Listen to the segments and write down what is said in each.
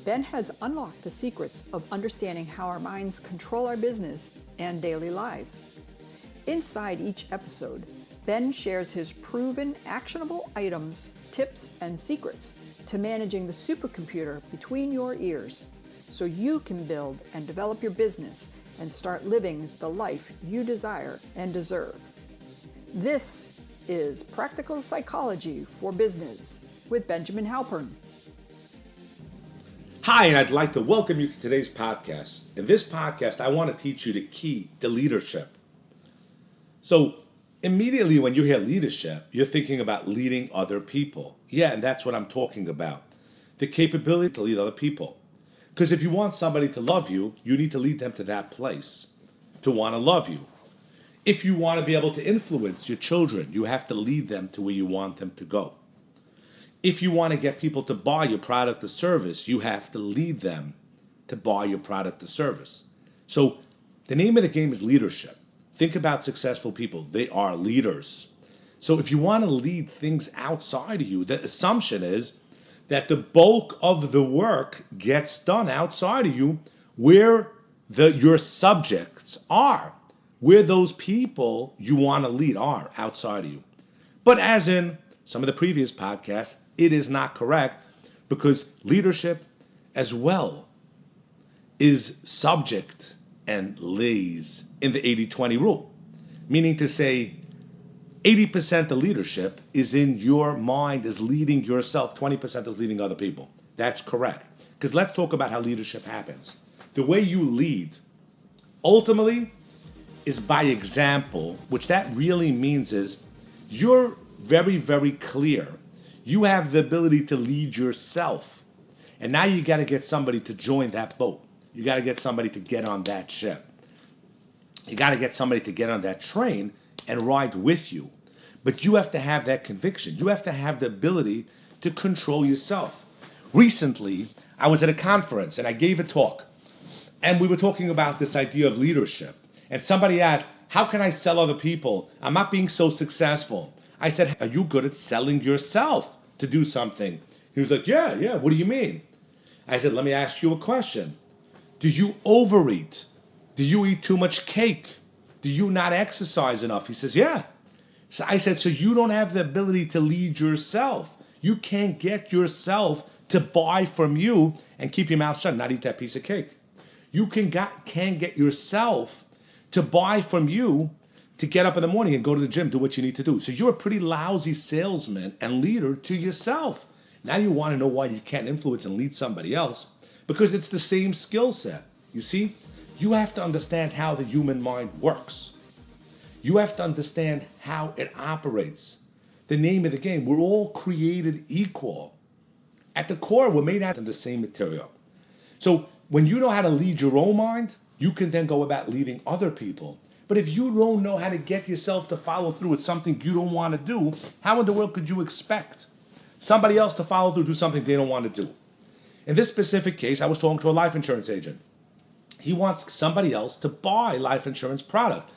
Ben has unlocked the secrets of understanding how our minds control our business and daily lives. Inside each episode, Ben shares his proven actionable items, tips, and secrets to managing the supercomputer between your ears so you can build and develop your business and start living the life you desire and deserve. This is Practical Psychology for Business with Benjamin Halpern. Hi, and I'd like to welcome you to today's podcast. In this podcast, I want to teach you the key to leadership. So, immediately when you hear leadership, you're thinking about leading other people. Yeah, and that's what I'm talking about. The capability to lead other people. Because if you want somebody to love you, you need to lead them to that place, to want to love you. If you want to be able to influence your children, you have to lead them to where you want them to go. If you want to get people to buy your product or service, you have to lead them to buy your product or service. So the name of the game is leadership. Think about successful people. They are leaders. So if you want to lead things outside of you, the assumption is that the bulk of the work gets done outside of you where your subjects are, where those people you want to lead are outside of you. But as in some of the previous podcasts, it is not correct because leadership as well is subject and lays in the 80-20 rule, meaning to say 80% of leadership is in your mind, is leading yourself, 20% is leading other people. That's correct. Because let's talk about how leadership happens. The way you lead ultimately is by example, which that really means is you're very, very clear. You have the ability to lead yourself. And now you got to get somebody to join that boat. You got to get somebody to get on that ship. You got to get somebody to get on that train and ride with you. But you have to have that conviction. You have to have the ability to control yourself. Recently, I was at a conference and I gave a talk. And we were talking about this idea of leadership. And somebody asked, how can I sell other people? I'm not being so successful. I said, are you good at selling yourself to do something? He was like, yeah, what do you mean? I said, let me ask you a question. Do you overeat? Do you eat too much cake? Do you not exercise enough? He says, yeah. So I said, so you don't have the ability to lead yourself. You can't get yourself to buy from you and keep your mouth shut and not eat that piece of cake. You can't get yourself to buy from you to get up in the morning and go to the gym, do what you need to do. So you're a pretty lousy salesman and leader to yourself. Now you want to know why you can't influence and lead somebody else, because it's the same skill set. You see, you have to understand how the human mind works. You have to understand how it operates. The name of the game, we're all created equal. At the core, we're made out of the same material. So when you know how to lead your own mind, you can then go about leading other people. But if you don't know how to get yourself to follow through with something you don't want to do, how in the world could you expect somebody else to follow through, do something they don't want to do? In this specific case, I was talking to a life insurance agent. He wants somebody else to buy life insurance product.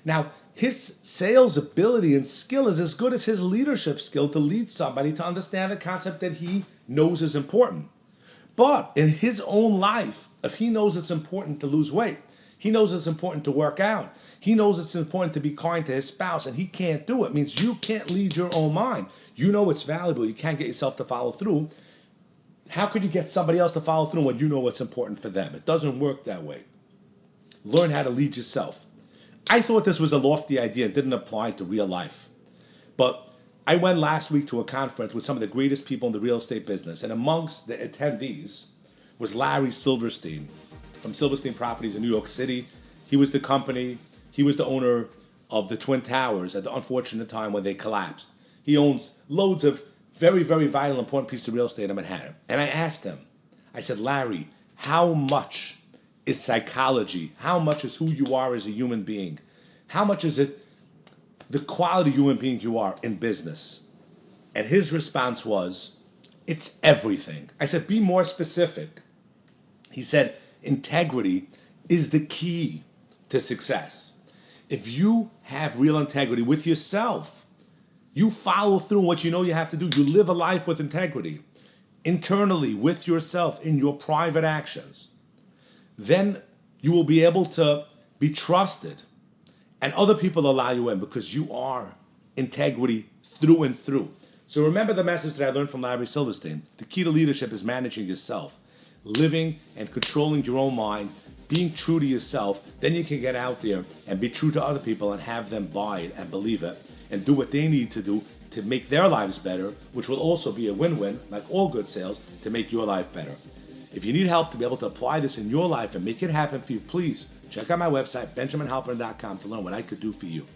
Now, his sales ability and skill is as good as his leadership skill to lead somebody to understand the concept that he knows is important. But in his own life, if he knows it's important to lose weight, he knows it's important to work out, he knows it's important to be kind to his spouse, and he can't do it, means you can't lead your own mind. You know it's valuable. You can't get yourself to follow through. How could you get somebody else to follow through when you know what's important for them? It doesn't work that way. Learn how to lead yourself. I thought this was a lofty idea and didn't apply to real life. But I went last week to a conference with some of the greatest people in the real estate business, and amongst the attendees was Larry Silverstein from Silverstein Properties in New York City. He was the owner of the Twin Towers at the unfortunate time when they collapsed. He owns loads of very, very vital, important pieces of real estate in Manhattan. And I asked him, I said, Larry, how much is psychology? How much is who you are as a human being? How much is it the quality human being you are in business? And his response was, it's everything. I said, be more specific. He said, integrity is the key to success. If you have real integrity with yourself, you follow through what you know you have to do. You live a life with integrity. internally with yourself in your private actions, then you will be able to be trusted and other people allow you in because you are integrity through and through. So remember the message that I learned from Larry Silverstein. The key to leadership is managing yourself, living and controlling your own mind, being true to yourself. Then you can get out there and be true to other people and have them buy it and believe it and do what they need to do to make their lives better, which will also be a win-win, like all good sales, to make your life better. If you need help to be able to apply this in your life and make it happen for you, please check out my website, benjaminhalpern.com, to learn what I could do for you.